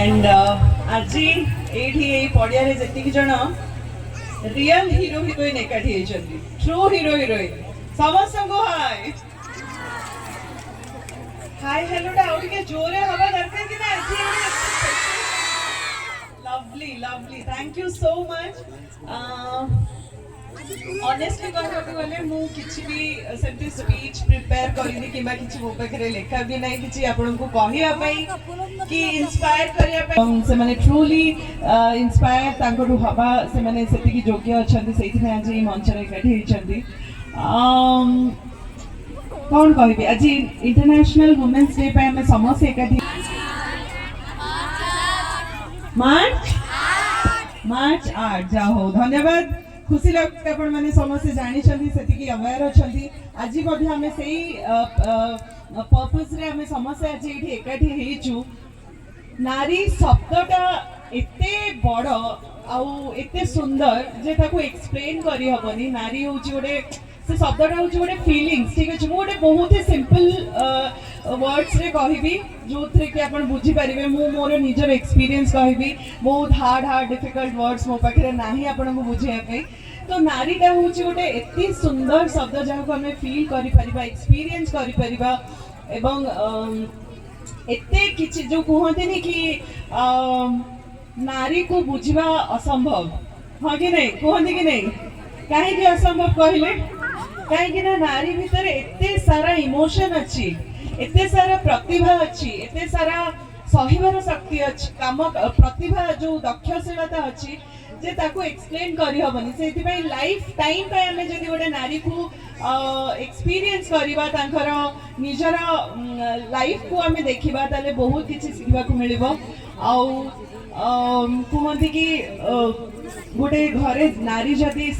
and आज ये पड़िया जी जन रियल हीरो हिरोइन एकाठी ट्रू हीरो हिरोइन समस्त को हाय हाय हेलो टा जोरे हवा दरकार कि ना lovely lovely thank you so much honestly कहवाक गले मु किछि भी सेमती स्पीच प्रिपेयर करनी कि किछि मो पाखरे लेखा भी नहीं किछि आपन को कहिया पई कि इंस्पायर करिया पई से माने ट्रूली इंस्पायर तांको हवा से माने सेति की योग्य अछंती सेति में आज मंच रे काठी हिचंती कौन कहबी आज इंटरनेशनल वुमेन्स डे पे हमें समस्त एकाठी मार्च 8 जाओ धन्यवाद खुशी लगता आपण माने समस्त जानि छथि सेति की अवेयर अछथि आज मध्ये हमें सेही पर्पस रे हमें समस्त आज एठी एकाठी हेचु नारी शब्दटा एते बड़ आउ एते सुंदर जे ताको एक्सप्लेन करी हबनी नारी होची गोटे से शब्दटा होची गोटे फीलिंग्स ठीक अछि गोटे बहुत ही सिंपल वर्ड्स रे कहबी जो थे कि आपण बुझी परिबे मु मोर निजर एक्सपीरियंस कहबी बहुत हार्ड डिफिकल्ट वर्ड्स मो पाखरे नाही आपण को बुझिया पे तो नारीटा होची गोटे एते सुंदर शब्द जहाँ को हमें फील करि परिबा एक्सपीरियंस करि परिबा एवं एते किछि जो कहते कि नारी को बुझिबा असंभव हाँ कि नहीं कहते कि नहीं कहीं असंभव कहले कहीं ना नारी भितर एते सारा इमोशन अच्छी एते सारा प्रतिभा अच्छी एते सारा सहिबार शक्ति अच्छी काम प्रतिभा जो दक्षशीलता अच्छी जे ताको एक्सप्लेन करी हबनी सेति पई लाइफ टाइम पे हमें जदी गोटे नारी को एक्सपीरियंस करबा तांकर निजर लाइफ को हमें देखिबा ताले बहुत किछि सिखबा को मिलिबो आउ कहंती कि गोटे घरे नारी जदी